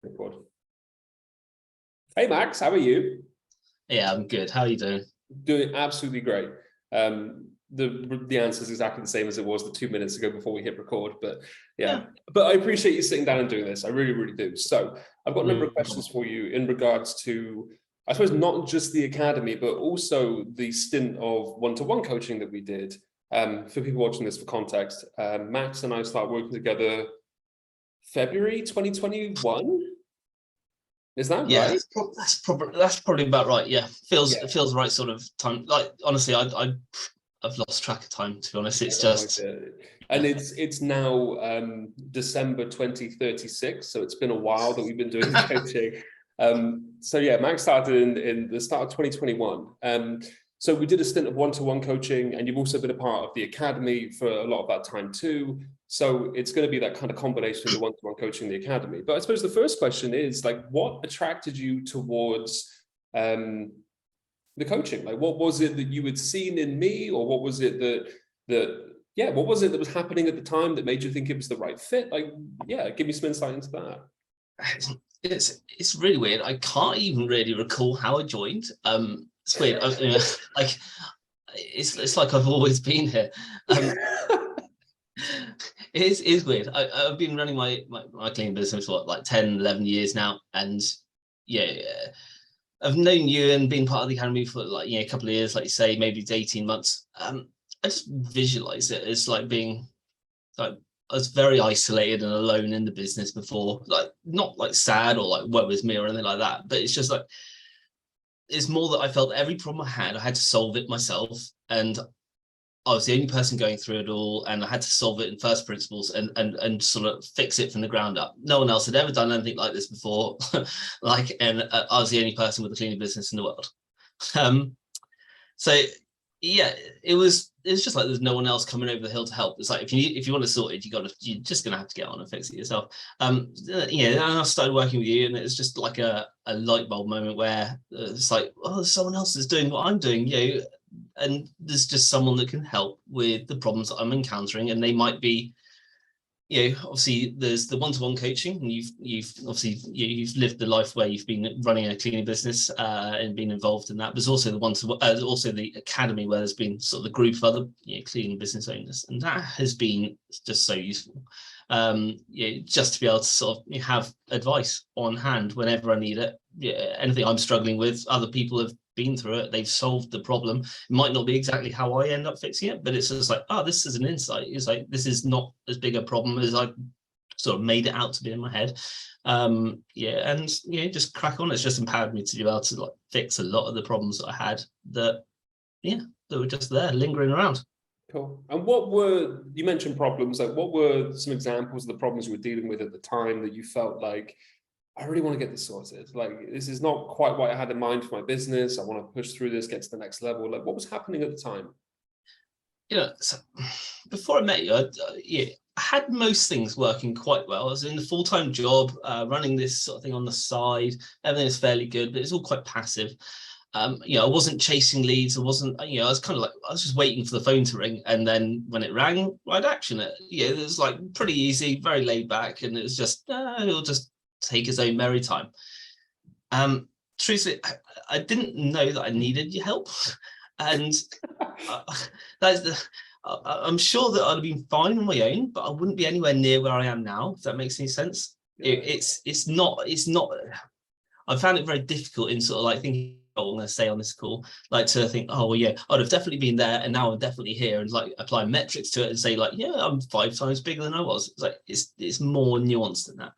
Record. Hey Max, how are you? Yeah, I'm good. How are you doing? Doing absolutely great. The answer is exactly the same as it was the 2 minutes ago before we hit record, but yeah. But I appreciate you sitting down and doing this. I really, really do. So I've got a number of questions for you in regards to, I suppose, not just the academy, but also the stint of one-to-one coaching that we did. For people watching this for context, Max and I started working together February 2021. Is that right? That's probably about right. Yeah, it feels right sort of time. Like honestly, I've lost track of time, to be honest. It's just, and it's now December 2036, so it's been a while that we've been doing the coaching. So yeah, Max started in the start of 2021. So we did a stint of one-to-one coaching, and you've also been a part of the academy for a lot of that time too. So it's going to be that kind of combination of the one-to-one coaching and the academy. But I suppose the first question is, like, what attracted you towards the coaching? Like, what was it that you had seen in me, or what was it what was it that was happening at the time that made you think it was the right fit? Like, yeah, give me some insight into that. It's really weird. I can't even really recall how I joined. It's weird. Like it's like I've always been here. It is weird. I've been running my cleaning business for like 10, 11 years now, and yeah, I've known you and been part of the academy for like a couple of years, like you say, maybe it's 18 months. I just visualize it as like being like, I was very isolated and alone in the business before, like not like sad or like woe is me or anything like that, but it's just like, it's more that I felt every problem I had to solve it myself, and I was the only person going through it all, and I had to solve it in first principles and sort of fix it from the ground up. No one else had ever done anything like this before. And I was the only person with a cleaning business in the world. So yeah, it was just like there's no one else coming over the hill to help. It's like if you want to sort it, you're just gonna have to get on and fix it yourself. And I started working with you, and it's just like a light bulb moment where it's like, oh, someone else is doing what I'm doing, and there's just someone that can help with the problems that I'm encountering, and they might be, obviously there's the one-to-one coaching, and you've obviously you've lived the life where you've been running a cleaning business and been involved in that. There's also the also the academy, where there's been sort of the group of other cleaning business owners, and that has been just so useful. Just to be able to sort of have advice on hand whenever I need it. Anything I'm struggling with, other people have been through it, they've solved the problem. It might not be exactly how I end up fixing it, but it's just like, oh, this is an insight. It's like, this is not as big a problem as I sort of made it out to be in my head. Just crack on. It's just empowered me to be able to like fix a lot of the problems that I had that were just there lingering around. Cool. And you mentioned problems, like what were some examples of the problems you were dealing with at the time that you felt like, I really want to get this sorted? Like, this is not quite what I had in mind for my business. I want to push through this, get to the next level. Like, what was happening at the time? So before I met you, I had most things working quite well. I was in a full-time job, running this sort of thing on the side. Everything is fairly good, but it's all quite passive. I wasn't chasing leads. I was kind of like, I was just waiting for the phone to ring. And then when it rang, I'd action it. It was like pretty easy, very laid back. And it was just, it'll just take his own merry time. Truthfully, I didn't know that I needed your help. And I'm sure that I'd have been fine on my own, but I wouldn't be anywhere near where I am now, if that makes any sense. Yeah. It's not, I found it very difficult in sort of like thinking, I'm going to say on this call, like to think, oh, well, yeah, I'd have definitely been there, and now I'm definitely here, and like apply metrics to it and say like, yeah, I'm 5 times bigger than I was. It's like, it's more nuanced than that.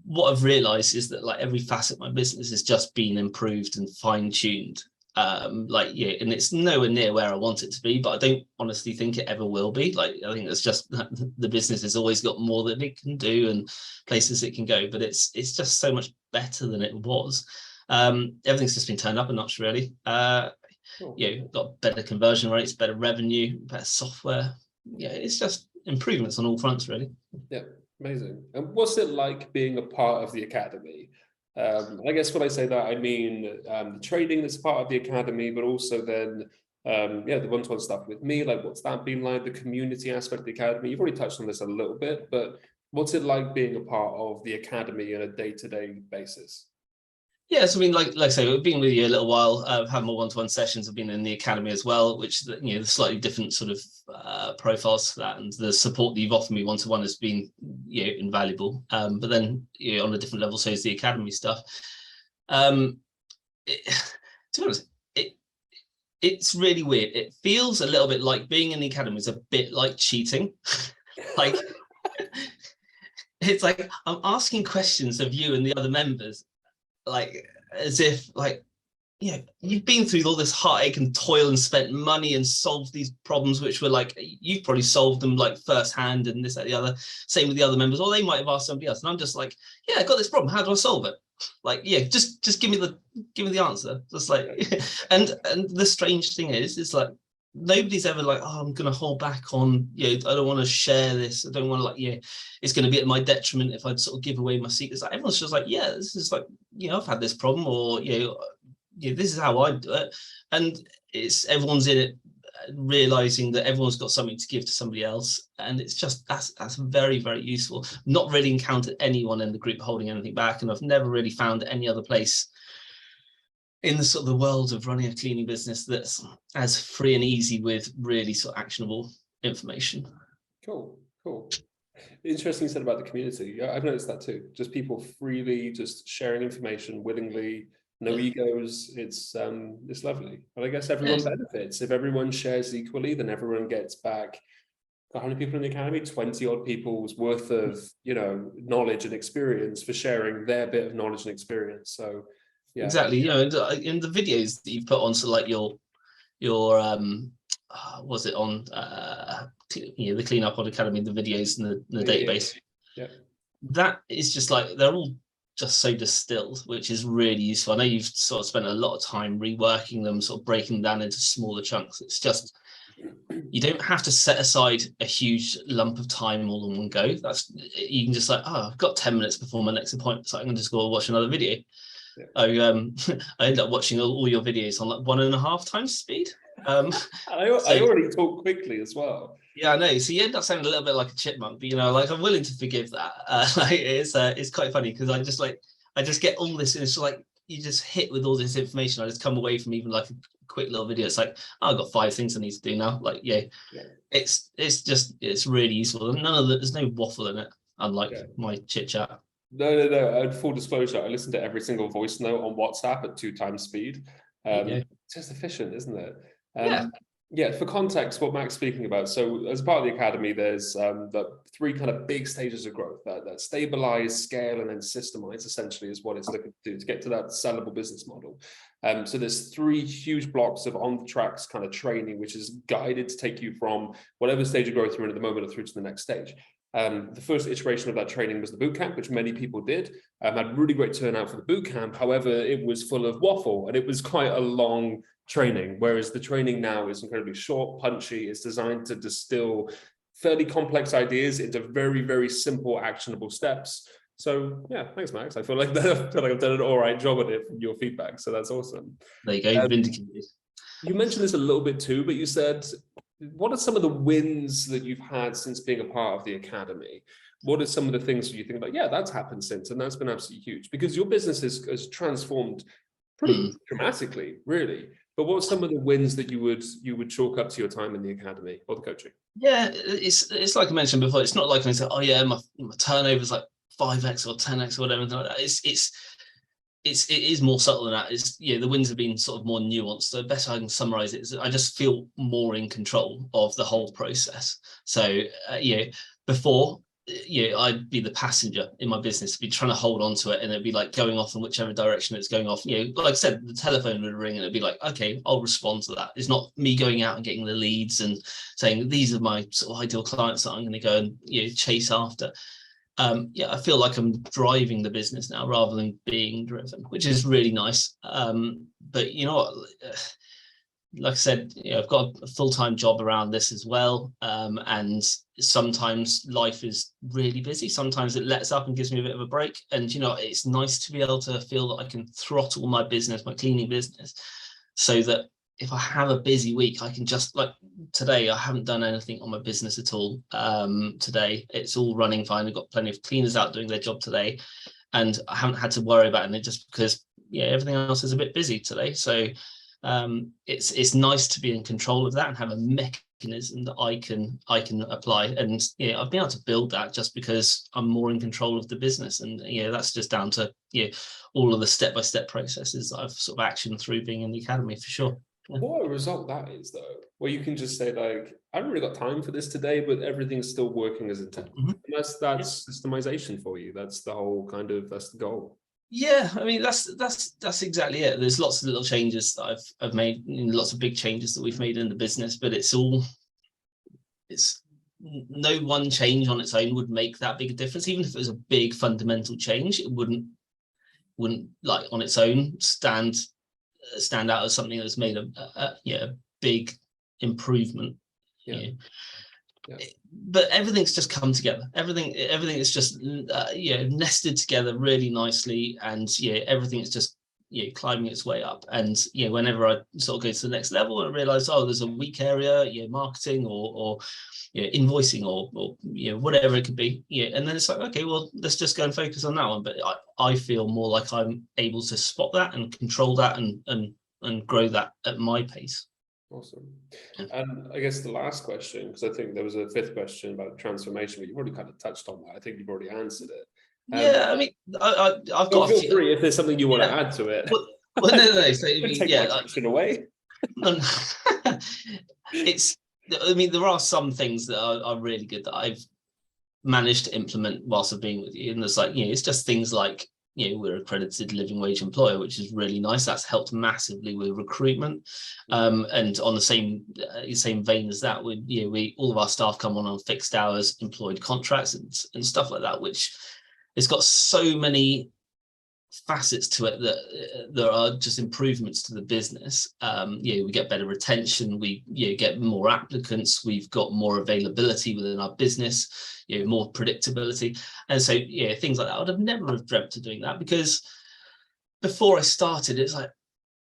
What I've realized is that like every facet of my business has just been improved and fine-tuned. And it's nowhere near where I want it to be, but I don't honestly think it ever will be. Like, I think it's just the business has always got more that it can do and places it can go, but it's just so much better than it was. Everything's just been turned up a notch, really. Got better conversion rates, better revenue, better software. It's just improvements on all fronts, really. Yeah, amazing. And what's it like being a part of the academy? I guess when I say that, I mean the training that's part of the academy, but also then the one-to-one stuff with me. Like, what's that been like? The community aspect of the academy. You've already touched on this a little bit, but What's it like being a part of the academy on a day-to-day basis? Yeah, so I mean, like I say, we've been with you a little while. I've had more one-to-one sessions. I've been in the academy as well, which, you know, slightly different sort of profiles for that, and the support that you've offered me one-to-one has been, you know, invaluable. But then, you know, on a different level, so is the academy stuff. It, to be honest, it's really weird. It feels a little bit like being in the academy is a bit like cheating. Like, it's like I'm asking questions of you and the other members, like as if, like, yeah, you've been through all this heartache and toil and spent money and solved these problems, which were like, you've probably solved them like firsthand and this, that, the other. Same with the other members, or they might have asked somebody else. And I'm just like, yeah, I got this problem. How do I solve it? Like, yeah, just give me the answer. Just like, and the strange thing is like, nobody's ever like, oh, I'm gonna hold back on, you know, I don't want to share this. I don't want to, like, yeah, it's going to be at my detriment if I'd sort of give away my secrets. Like, everyone's just like, yeah, this is like, you know, I've had this problem, or, you know, yeah, this is how I do it. And it's, everyone's in it realizing that everyone's got something to give to somebody else, and it's just, that's very, very useful. Not really encountered anyone in the group holding anything back, and I've never really found any other place in the sort of the world of running a cleaning business that's as free and easy with really sort of actionable information. Cool. Interesting you said about the community. Yeah, I've noticed that too. Just people freely just sharing information willingly, no egos. It's lovely. And I guess everyone benefits. If everyone shares equally, then everyone gets back. How many people in the academy? 20 odd people's worth of, you know, knowledge and experience for sharing their bit of knowledge and experience. So yeah. Exactly. You know, in the videos that you've put on, so like your was it on you know, the Clean Up Pod Academy, the videos and the database. Yeah. That is just like, they're all just so distilled, which is really useful. I know you've sort of spent a lot of time reworking them, sort of breaking them down into smaller chunks. It's just, you don't have to set aside a huge lump of time all in one go. That's, you can just like, oh, I've got 10 minutes before my next appointment, so I can just go watch another video. Yeah. I ended up watching all your videos on like 1.5 times speed. I already talk quickly as well. Yeah, I know. So you end up sounding a little bit like a chipmunk, but, you know, like, I'm willing to forgive that. Like, it's quite funny because I just get all this, and it's like, you just hit with all this information. I just come away from even like a quick little video. It's like, oh, I've got 5 things I need to do now. Like, yeah. It's really useful. There's no waffle in it, unlike my chit chat. No. Full disclosure, I listen to every single voice note on WhatsApp at 2 times speed. It's just efficient, isn't it? Yeah, for context, what Mac's speaking about. So as part of the academy, there's the 3 kind of big stages of growth that stabilize, scale, and then systemize, essentially, is what it's looking to do to get to that sellable business model. So there's 3 huge blocks of on the tracks kind of training, which is guided to take you from whatever stage of growth you're in at the moment through to the next stage. The first iteration of that training was the boot camp, which many people did. Had really great turnout for the boot camp. However, it was full of waffle, and it was quite a long training, whereas the training now is incredibly short, punchy. It's designed to distill fairly complex ideas into very, very simple, actionable steps. So yeah, thanks, Max. I feel like I've done an all right job at it from your feedback. So that's awesome. There you go, vindicated. You mentioned this a little bit too, but you said, what are some of the wins that you've had since being a part of the academy? What are some of the things that you think like, yeah, that's happened since, and that's been absolutely huge, because your business has transformed pretty dramatically, really. But what are some of the wins that you would chalk up to your time in the academy or the coaching? Yeah, it's like I mentioned before. It's not like I say, oh yeah, my turnover is like 5x or 10x or whatever. It is more subtle than that. It's, yeah, the wins have been sort of more nuanced. The best I can summarize it is I just feel more in control of the whole process. So before, I'd be the passenger in my business, be trying to hold on to it, and it'd be like going off in whichever direction it's going off. Like I said, the telephone would ring and it'd be like, okay, I'll respond to that. It's not me going out and getting the leads and saying these are my sort of ideal clients that I'm going to go and chase after. I feel like I'm driving the business now rather than being driven, which is really nice. But you know what? Like I said, I've got a full-time job around this as well. And sometimes life is really busy. Sometimes it lets up and gives me a bit of a break. And, it's nice to be able to feel that I can throttle my business, my cleaning business, so that if I have a busy week, I can just, like today, I haven't done anything on my business at all. Today, it's all running fine. I've got plenty of cleaners out doing their job today, and I haven't had to worry about it just because, everything else is a bit busy today. So it's nice to be in control of that and have a mechanism that I can apply. And I've been able to build that just because I'm more in control of the business. And that's just down to all of the step-by-step processes that I've sort of actioned through being in the academy, for sure. What a result that is, though, where you can just say, like, I haven't really got time for this today, but everything's still working as intended. Mm-hmm. And that's systemization for you. That's the whole that's the goal. Yeah, I mean, that's exactly it. There's lots of little changes that I've made, lots of big changes that we've made in the business, but it's no one change on its own would make that big a difference. Even if it was a big fundamental change, it wouldn't like on its own stand out as something that's made a big improvement. But everything's just come together. Everything is just nested together really nicely, and everything is just climbing its way up. And whenever I sort of go to the next level, I realize, there's a weak area, marketing or invoicing or whatever it could be, and then it's like, okay, well, let's just go and focus on that one. But I feel more like I'm able to spot that and control that and grow that at my pace. Awesome. And I guess the last question, because I think there was a fifth question about transformation, but you've already kind of touched on that. I think you've already answered it. I mean, I've got. Feel free if there's something you want to add to it. Well, no. So, take my question away. It's. I mean, there are some things that are really good that I've managed to implement whilst I've been with you, and there's like, it's just things like, we're accredited living wage employer, which is really nice. That's helped massively with recruitment. And on the same vein as that, we all of our staff come on fixed hours, employed contracts and stuff like that, which it's got so many facets to it that there are just improvements to the business. We get better retention, we get more applicants, we've got more availability within our business, more predictability. And so things like that, I would have never have dreamt of doing that, because before I started, it's like,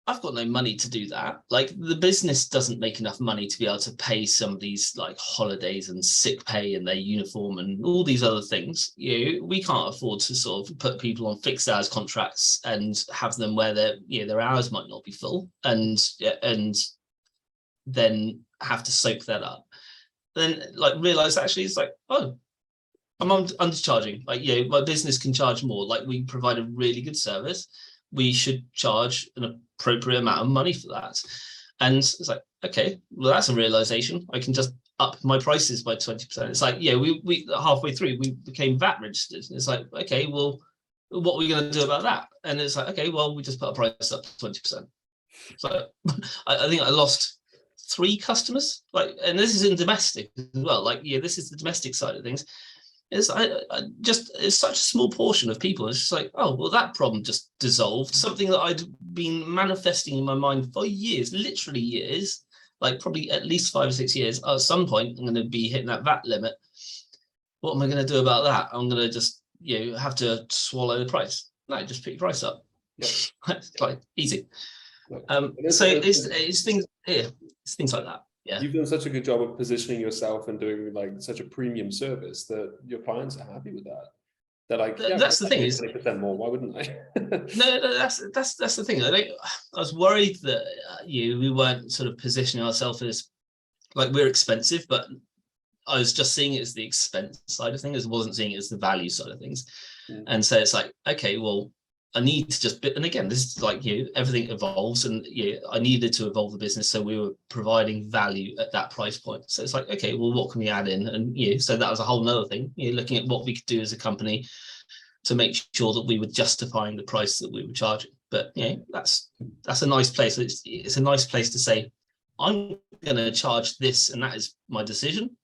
I've got no money to do that. Like, the business doesn't make enough money to be able to pay some of these like holidays and sick pay and their uniform and all these other things. We can't afford to sort of put people on fixed hours contracts and have them where their hours might not be full, and then have to soak that up. Then like realize actually it's like, I'm undercharging. Like, my business can charge more. Like, we provide a really good service. We should charge an appropriate amount of money for that. And it's like, okay, well, that's a realization. I can just up my prices by 20%. It's like, we halfway through, we became VAT registered. It's like, okay, well, what are we going to do about that? And it's like, okay, well, we just put our price up to 20%. So I think I lost 3 customers. Like, and this is in domestic as well. Like, this is the domestic side of things. It's such a small portion of people. It's just like, oh, well, that problem just dissolved. Something that I'd been manifesting in my mind for years, literally years, like probably at least 5 or 6 years. At some point, I'm going to be hitting that VAT limit. What am I going to do about that? I'm going to just, have to swallow the price. No, just pick your price up. Yep. It's like easy. So it's things here. It's things like that. Yeah. You've done such a good job of positioning yourself and doing like such a premium service that your clients are happy with that. They're like, that's the thing, is 20% more. Why wouldn't I? No, that's the thing. I was worried that we weren't sort of positioning ourselves as like we're expensive, but I was just seeing it as the expense side of things. I wasn't seeing it as the value side of things. And so it's like, okay, well, I need to just, and again, this is like, everything evolves, and I needed to evolve the business. So we were providing value at that price point. So it's like, okay, well, what can we add in? And so that was a whole nother thing, looking at what we could do as a company to make sure that we were justifying the price that we were charging. But that's a nice place. It's a nice place to say, I'm going to charge this, and that is my decision.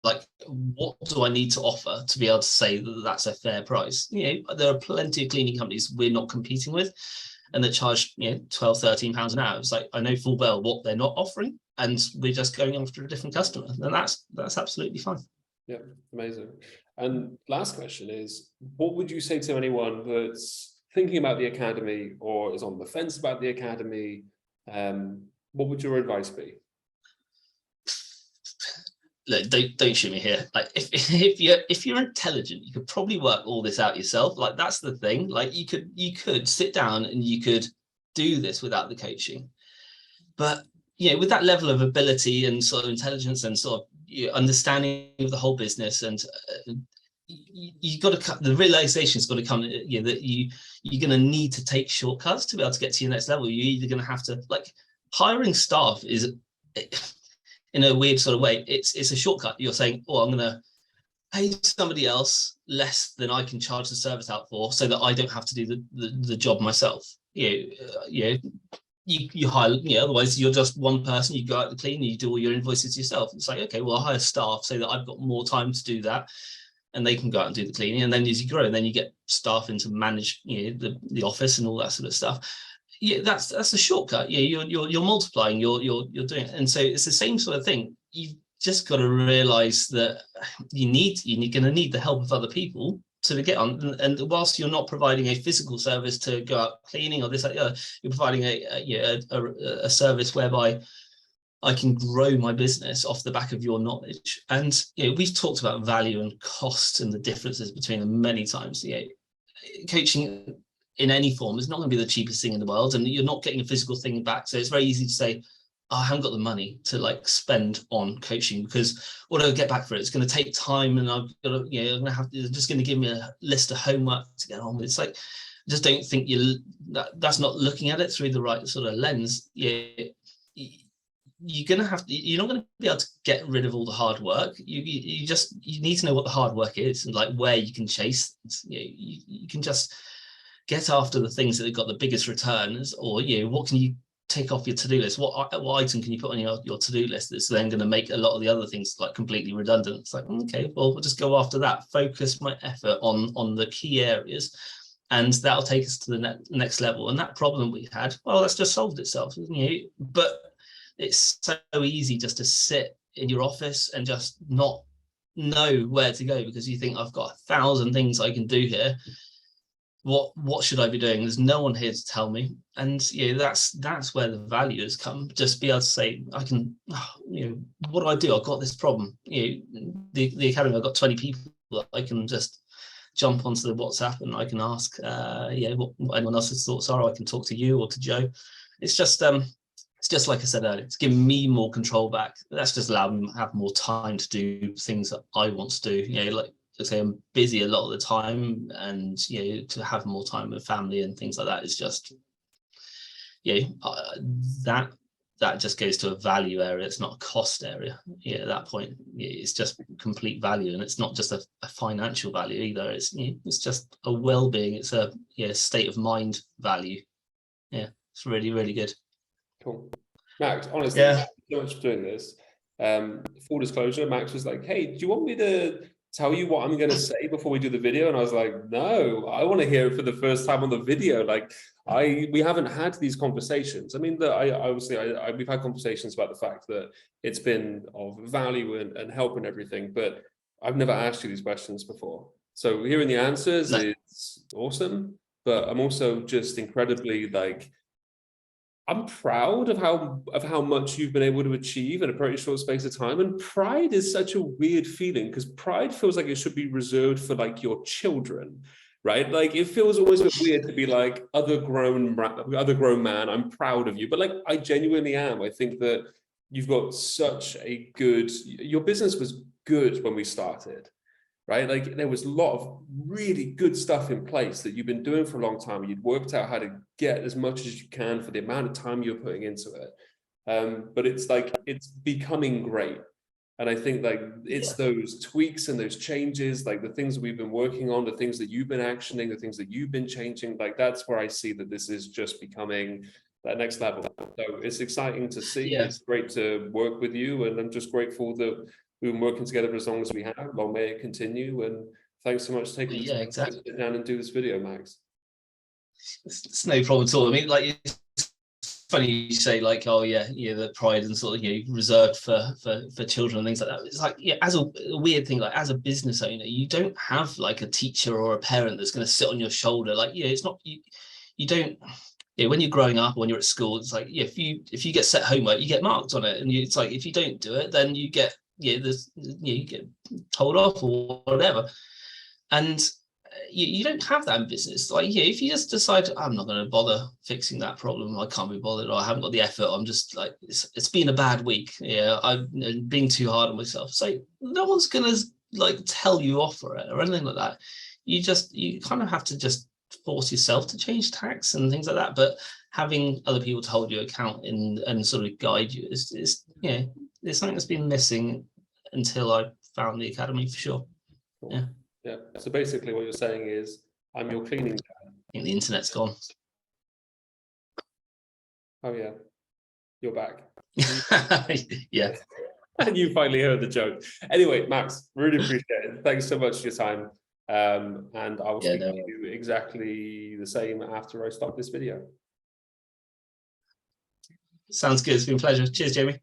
Like, what do I need to offer to be able to say that that's a fair price? There are plenty of cleaning companies we're not competing with, and that charge 12, 13 pounds an hour. It's like, I know full well what they're not offering, and we're just going after a different customer, and that's absolutely fine. Yeah, amazing. And last question is, what would you say to anyone that's thinking about the academy or is on the fence about the academy? what would your advice be? Look, don't shoot me here. Like if you're intelligent, you could probably work all this out yourself. Like that's the thing. Like you could sit down and you could do this without the coaching. But with that level of ability and sort of intelligence and sort of understanding of the whole business, and you got to the realization's got to come that you're going to need to take shortcuts to be able to get to your next level. You're either going to have to, like, hiring staff is, in a weird sort of way, it's a shortcut. You're saying, oh, I'm going to pay somebody else less than I can charge the service out for, so that I don't have to do the job myself. You hire, otherwise you're just one person, you go out and clean and you do all your invoices yourself. It's like, okay, well, I'll hire staff so that I've got more time to do that, and they can go out and do the cleaning. And then as you grow, and then you get staff in to manage the office and all that sort of stuff. That's a shortcut. You're multiplying, you're doing it. And so it's the same sort of thing. You've just got to realize that you're going to need the help of other people to get on. And whilst you're not providing a physical service to go out cleaning or this, you're providing a service whereby I can grow my business off the back of your knowledge. And we've talked about value and cost and the differences between them many times. Coaching in any form is not going to be the cheapest thing in the world, and you're not getting a physical thing back. So it's very easy to say, oh, I haven't got the money to spend on coaching, because what do I get back for it? It's going to take time, and I've got to, I'm going to have to, just going to give me a list of homework to get on with. It's like, I just don't think that's not looking at it through the right sort of lens. You're going to have to, you're not going to be able to get rid of all the hard work. You need to know what the hard work is, and like where you can chase things. You can just get after the things that have got the biggest returns, or what can you take off your to-do list? What item can you put on your to-do list that's then going to make a lot of the other things like completely redundant? It's like, okay, well, we'll just go after that, focus my effort on the key areas, and that'll take us to the next level. And that problem we had, well, that's just solved itself, but it's so easy just to sit in your office and just not know where to go, because you think, I've got 1,000 things I can do here. What should I be doing? There's no one here to tell me. And that's where the value has come. Just be able to say, I can, what do I do? I've got this problem. The academy, I've got 20 people that I can just jump onto the WhatsApp and I can ask what anyone else's thoughts are. I can talk to you or to Joe. It's just like I said earlier, it's giving me more control back. That's just allowing me to have more time to do things that I want to do. Like I say, I'm busy a lot of the time, and to have more time with family and things like that is just that just goes to a value area. It's not a cost area. At that point, it's just complete value, and it's not just a financial value either. It's just a well-being. It's a state of mind value. It's really, really good. Cool. Max, honestly, thank you so much for doing this. Full disclosure, Max was like, hey, do you want me to tell you what I'm going to say before we do the video? And I was like, no, I want to hear it for the first time on the video. Like, we haven't had these conversations. I mean, we've had conversations about the fact that it's been of value and help and everything, but I've never asked you these questions before. So hearing the answers is awesome, but I'm also just incredibly I'm proud of how much you've been able to achieve in a pretty short space of time. And pride is such a weird feeling, because pride feels like it should be reserved for your children, right? Like, it feels always a bit weird to be like, other grown man, I'm proud of you. But I genuinely am. I think that you've got your business was good when we started, right? There was a lot of really good stuff in place that you've been doing for a long time. You'd worked out how to get as much as you can for the amount of time you're putting into it. But it's becoming great. And I think it's those tweaks and those changes, the things we've been working on, the things that you've been actioning, the things that you've been changing, that's where I see that this is just becoming that next level. So it's exciting to see. It's great to work with you. And I'm just grateful that we've been working together for as long as we have. Long may it continue. And thanks so much for taking the time to sit down and do this video, Max. It's no problem at all. I mean, it's funny you say the pride and sort of reserved for children and things like that. It's as a weird thing, as a business owner, you don't have a teacher or a parent that's going to sit on your shoulder. It's not you don't. when you're growing up, when you're at school, it's like, if you get set homework, you get marked on it, and it's like, if you don't do it, then you get you get told off or whatever. And you don't have that in business. Like, if you just decide, I'm not going to bother fixing that problem, I can't be bothered, or I haven't got the effort, I'm just like, it's been a bad week, I've been too hard on myself. So no one's going to like tell you off for it or anything like that. You kind of have to just force yourself to change tax and things like that. But having other people to hold you account and sort of guide you is there's something that's been missing until I found the academy, for sure. Cool. Yeah. So basically what you're saying is, I'm your cleaning guy. I think the internet's gone. Oh yeah, you're back. Yeah. And you finally heard the joke. Anyway, Max, really appreciate it. Thanks so much for your time. And I will speak to you exactly the same after I stop this video. Sounds good. It's been a pleasure. Cheers, Jamie.